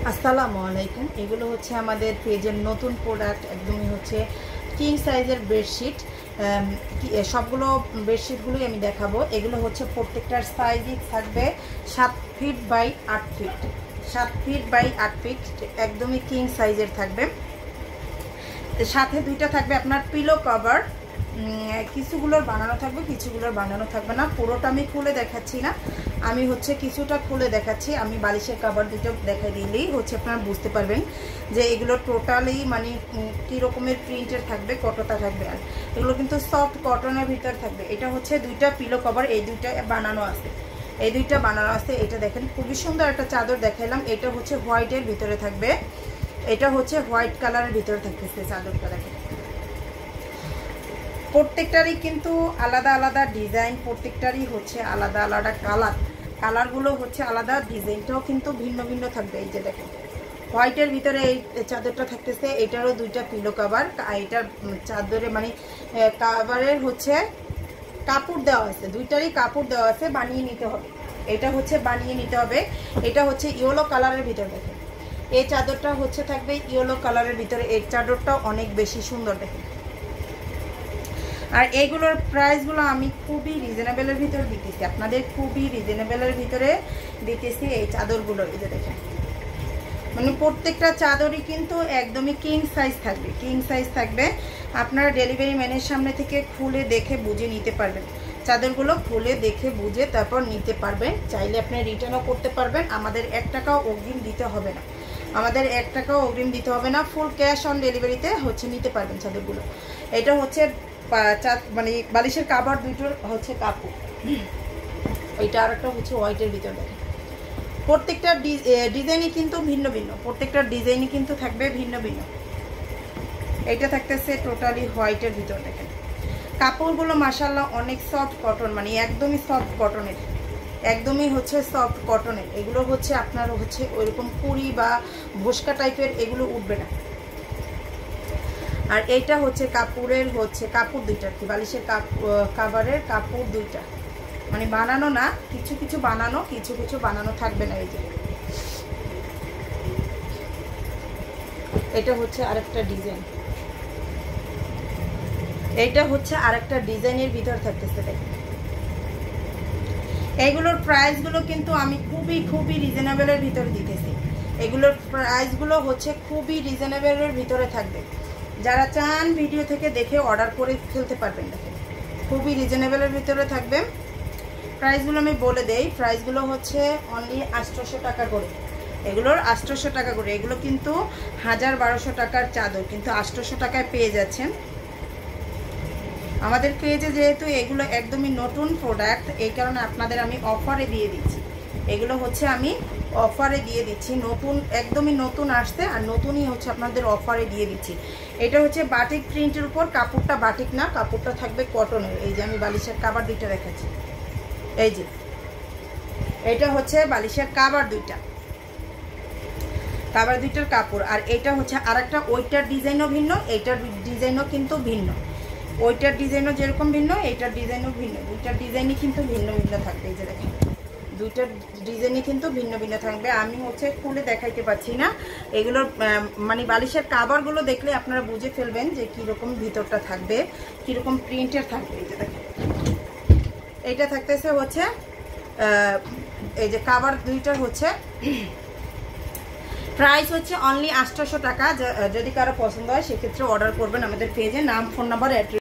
আসসালামু আলাইকুম। এগুলো হচ্ছে আমাদের পেজের নতুন প্রোডাক্ট, একদমই হচ্ছে কিং সাইজের বেডশিট। সবগুলো বেডশিটগুলোই আমি দেখাবো। এগুলো হচ্ছে প্রত্যেকটার সাইজই থাকবে 7 feet by 8 feet, 7 feet by 8 feet, একদমই কিং সাইজের থাকবে। সাথে দুইটা থাকবে আপনার পিলো কভার। কিছুগুলোর বানানো থাকবে, কিছুগুলোর বানানো থাকবে না। পুরোটা আমি খুলে দেখাচ্ছি না, আমি হচ্ছে কিছুটা খুলে দেখাচ্ছি। আমি বালিশের কভার দুটো দেখাই দিলেই হচ্ছে আপনারা বুঝতে পারবেন যে এগুলো টোটালি মানে কী রকমের প্রিন্টের থাকবে, কতটা থাকবে। আর এগুলো কিন্তু সফট কটনের ভিতর থাকবে। এটা হচ্ছে দুইটা পিলো কভার, এই দুইটা বানানো আছে, এই দুইটা বানানো আছে। এটা দেখেন খুবই সুন্দর একটা চাদর দেখাইলাম। এটা হচ্ছে হোয়াইটের ভিতরে থাকবে, এটা হচ্ছে হোয়াইট কালারের ভিতরে থাকতেছে চাদরটা। দেখেন প্রত্যেকটারই কিন্তু আলাদা আলাদা ডিজাইন, প্রত্যেকটারই হচ্ছে আলাদা আলাদা কালারগুলো হচ্ছে আলাদা, ডিজাইনটাও কিন্তু ভিন্ন ভিন্ন থাকবে। এই যে দেখেন হোয়াইটের ভিতরে এই চাদরটা থাকতেছে, এটারও দুইটা পিলো কভার। এটার চাদরে মানে কাভারের হচ্ছে কাপড় দেওয়া আছে, দুইটারই কাপড় দেওয়া আছে, বানিয়ে নিতে হবে। এটা হচ্ছে বানিয়ে নিতে হবে। এটা হচ্ছে ইয়েলো কালারের ভিতরে। দেখেন এই চাদরটা হচ্ছে থাকবে ইয়েলো কালারের ভিতরে। এই চাদরটাও অনেক বেশি সুন্দর দেখেন। আর এইগুলোর প্রাইসগুলো আমি খুবই রিজনেবলের ভিতরে দিতেছি, আপনাদের খুবই রিজনেবলের ভিতরে দিতেছি এই চাদরগুলো। এই যে দেখেন মানে প্রত্যেকটা চাদরই কিন্তু একদমই কিং সাইজ থাকবে, কিং সাইজ থাকবে। আপনারা ডেলিভারি ম্যানের সামনে থেকে খুলে দেখে বুঝে নিতে পারবেন, চাদরগুলো খুলে দেখে বুঝে তারপর নিতে পারবেন। চাইলে আপনি রিটার্নও করতে পারবেন, আমাদের 1 টাকাও অগ্রিম দিতে হবে না, আমাদের 1 টাকাও অগ্রিম দিতে হবে না। ফুল ক্যাশ অন ডেলিভারিতে হচ্ছে নিতে পারবেন চাদরগুলো। এটা হচ্ছে মানে বালিশের কাভার দুটোর হচ্ছে কাপড়। এটা আর একটা হচ্ছে হোয়াইটের ভিতরে। দেখেন প্রত্যেকটা ডিজাইনই কিন্তু ভিন্ন ভিন্ন, প্রত্যেকটা ডিজাইনই কিন্তু থাকবে ভিন্ন ভিন্ন। এটা থাকতেছে টোটালি হোয়াইটের ভিতর। দেখেন কাপড়গুলো মাশাআল্লাহ অনেক সফট কটন, মানে একদমই সফট কটনের, একদমই হচ্ছে সফট কটনের। এগুলো হচ্ছে আপনার হচ্ছে ওইরকম কুড়ি বা ভোসকা টাইপের এগুলো উঠবে না। আর এইটা হচ্ছে কাপড়ের হচ্ছে কাপড় দুইটা, কি বালিশের কাভারের কাপড় দুইটা, মানে বানানো না, কিছু কিছু বানানো, কিছু কিছু বানানো থাকবে না। এই যে এটা হচ্ছে আরেকটা ডিজাইন, এইটা হচ্ছে আরেকটা ডিজাইনের ভিতর থাকতেছে। দেখেন এইগুলোর প্রাইসগুলো কিন্তু আমি খুবই খুবই রিজনেবলের ভিতরে দিতেছি। এগুলোর প্রাইসগুলো হচ্ছে খুবই রিজনেবলের ভিতরে থাকবে। যারা চান ভিডিও থেকে দেখে অর্ডার করে ফেলতে পারবেন। দেখেন খুবই রিজনেবলের ভিতরে থাকবে। প্রাইসগুলো আমি বলে দেই, প্রাইসগুলো হচ্ছে অনলি 800 টাকা করে, এগুলোর 800 টাকা করে। এগুলো কিন্তু 1000-1200 টাকার চাদর, কিন্তু 800 টাকায় পেয়ে যাচ্ছেন আমাদের পেজে। যেহেতু এগুলো একদমই নতুন প্রোডাক্ট, এই কারণে আপনাদের আমি অফারে দিয়ে দিচ্ছি। এগুলো হচ্ছে আমি অফারে দিয়ে দিচ্ছি, নতুন একদমই নতুন আসছে, আর নতুনই হচ্ছে আপনাদের অফারে দিয়ে দিচ্ছি। এটা হচ্ছে বাটিক প্রিন্টের উপর, কাপড়টা বাটিক না, কাপড়টা থাকবে কটনের। এই যে আমি বালিশের কাভার দুইটা দেখাচ্ছি, এই যে এটা হচ্ছে বালিশের কাভার দুইটা, কাভার দুইটার কাপড়। আর এটা হচ্ছে আরেকটা, ওইটার ডিজাইনও ভিন্ন, এইটার ডিজাইনও কিন্তু ভিন্ন। ওইটার ডিজাইনও যেরকম ভিন্ন, এইটার ডিজাইনও ভিন্ন, দুইটার ডিজাইনই কিন্তু ভিন্ন ভিন্ন থাকবে। এই যে দেখেন দুইটার ডিজাইনই কিন্তু ভিন্ন ভিন্ন থাকবে। আমি হচ্ছে খুলে দেখাইতে পারছি না। এগুলোর মানে বালিশের কাভারগুলো দেখলে আপনারা বুঝে ফেলবেন যে কীরকম ভিতরটা থাকবে, কীরকম প্রিন্টের থাকবে। এই যে দেখেন এইটা থাকতেছে হচ্ছে এই যে কাভার দুইটার হচ্ছে প্রাইস হচ্ছে অনলি 800 টাকা। যদি কারো পছন্দ হয় সেক্ষেত্রে অর্ডার করবেন আমাদের পেজে, নাম ফোন নাম্বার অ্যাড্রেস